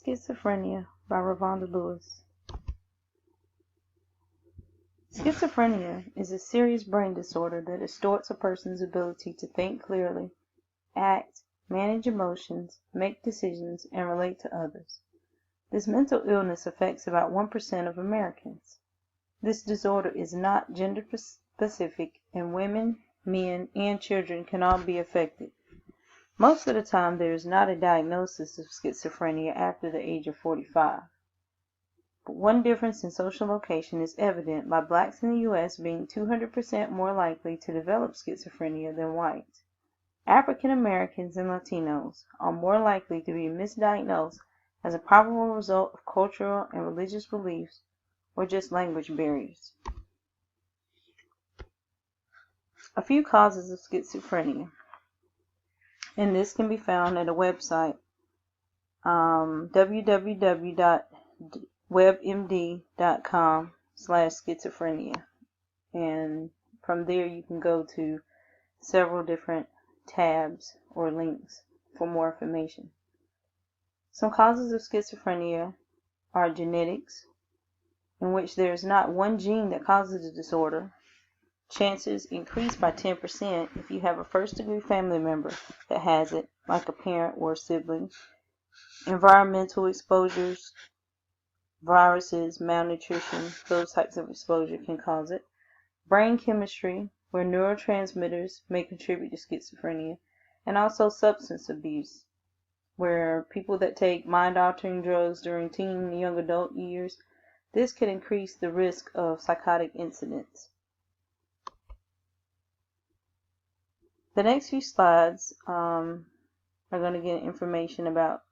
Schizophrenia by Ravonda Lewis. Schizophrenia is a serious brain disorder that distorts a person's ability to think clearly, act, manage emotions, make decisions, and relate to others. This mental illness affects about 1% of Americans. This disorder is not gender-specific, and women, men, and children can all be affected. Most of the time, there is not a diagnosis of schizophrenia after the age of 45. But one difference in social location is evident by blacks in the U.S. being 200% more likely to develop schizophrenia than whites. African Americans and Latinos are more likely to be misdiagnosed as a probable result of cultural and religious beliefs or just language barriers. A few causes of schizophrenia, and this can be found at a website, www.webmd.com/schizophrenia, and from there you can go to several different tabs or links for more information. Some causes of schizophrenia are genetics, in which there is not one gene that causes the disorder. Chances increase by 10% if you have a first-degree family member that has it, like a parent or a sibling. Environmental exposures, viruses, malnutrition, those types of exposure can cause it. Brain chemistry, where neurotransmitters may contribute to schizophrenia. And also substance abuse, where people that take mind-altering drugs during teen and young adult years, this can increase the risk of psychotic incidents. The next few slides are going to get information about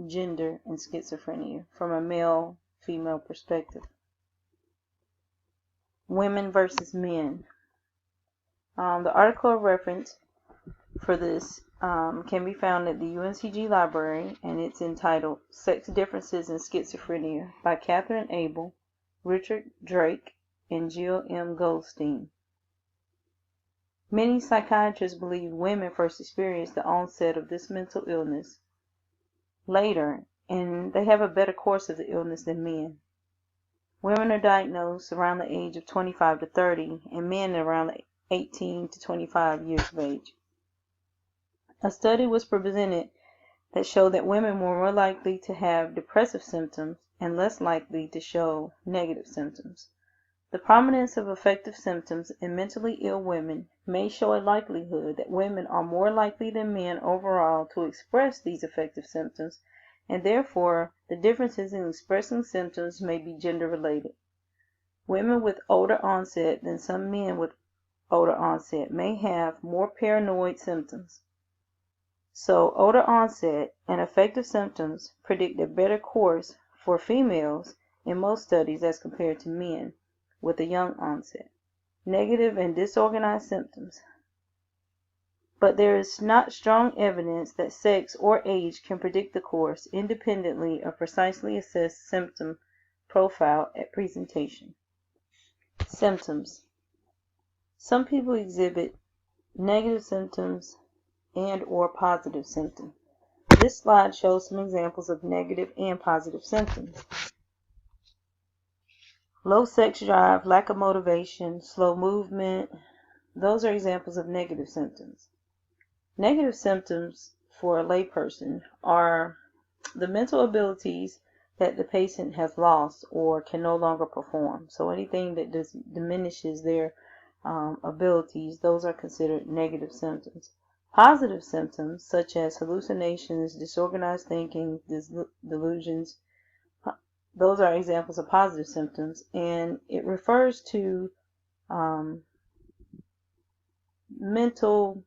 gender and schizophrenia from a male-female perspective. Women versus men. The article of reference for this can be found at the UNCG Library, and it's entitled Sex Differences in Schizophrenia by Catherine Abel, Richard Drake, and Jill M. Goldstein. Many psychiatrists believe women first experience the onset of this mental illness later, and they have a better course of the illness than men. Women are diagnosed around the age of 25 to 30, and men around 18 to 25 years of age. A study was presented that showed that women were more likely to have depressive symptoms and less likely to show negative symptoms. The prominence of affective symptoms in mentally ill women may show a likelihood that women are more likely than men overall to express these affective symptoms, and therefore the differences in expressing symptoms may be gender-related. Women with older onset than some men with older onset may have more paranoid symptoms. So older onset and affective symptoms predict a better course for females in most studies as compared to men with a young onset. Negative and disorganized symptoms. But there is not strong evidence that sex or age can predict the course independently of precisely assessed symptom profile at presentation. Symptoms. Some people exhibit negative symptoms and or positive symptoms. This slide shows some examples of negative and positive symptoms. Low sex drive, lack of motivation, slow movement, those are examples of negative symptoms. Negative symptoms for a layperson are the mental abilities that the patient has lost or can no longer perform. So anything that diminishes their abilities, those are considered negative symptoms. Positive symptoms such as hallucinations, disorganized thinking, delusions, those are examples of positive symptoms, and it refers to mental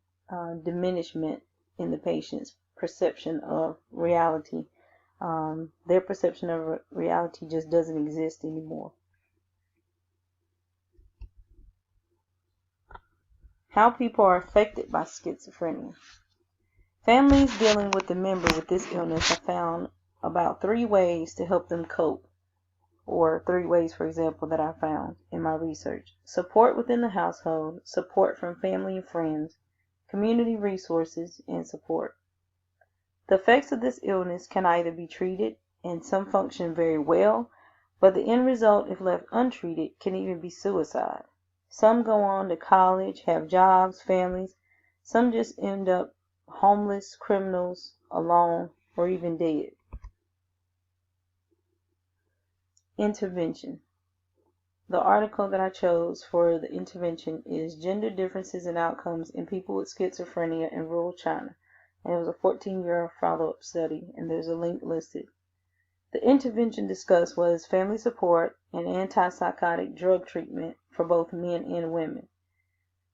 diminishment in the patient's perception of reality. Their perception of reality just doesn't exist anymore. How people are affected by schizophrenia. Families dealing with a member with this illness have found about 3 ways to help them cope, or 3 ways, for example, that I found in my research. Support within the household, support from family and friends, community resources, and support. The effects of this illness can either be treated and some function very well, but the end result, if left untreated, can even be suicide. Some go on to college, have jobs, families. Some just end up homeless, criminals, alone, or even dead. Intervention. The article that I chose for the intervention is Gender Differences in Outcomes in People with Schizophrenia in Rural China. And it was a 14-year follow-up study, and there's a link listed. The intervention discussed was family support and antipsychotic drug treatment for both men and women.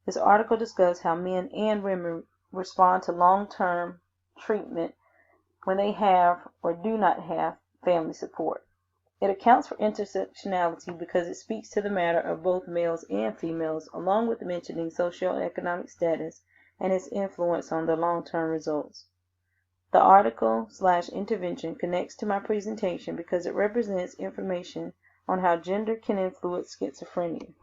This article discussed how men and women respond to long-term treatment when they have or do not have family support. It accounts for intersectionality because it speaks to the matter of both males and females, along with mentioning socioeconomic status and its influence on the long-term results. The article/intervention connects to my presentation because it represents information on how gender can influence schizophrenia.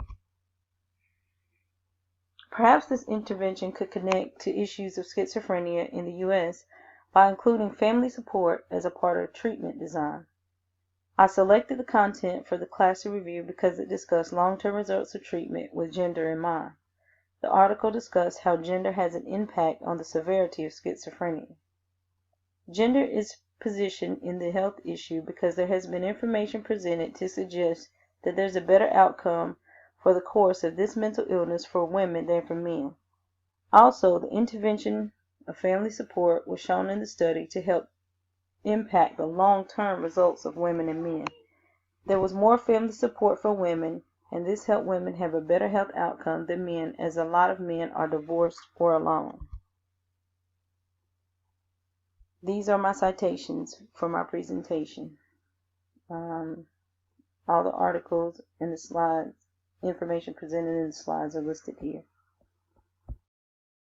Perhaps this intervention could connect to issues of schizophrenia in the U.S. by including family support as a part of treatment design. I selected the content for the class review because it discussed long-term results of treatment with gender in mind. The article discussed how gender has an impact on the severity of schizophrenia. Gender is positioned in the health issue because there has been information presented to suggest that there's a better outcome for the course of this mental illness for women than for men. Also, the intervention of family support was shown in the study to help impact the long-term results of women and men. There was more family support for women, and this helped women have a better health outcome than men, as a lot of men are divorced or alone. These are my citations for my presentation. All the articles and the slides, information presented in the slides are listed here.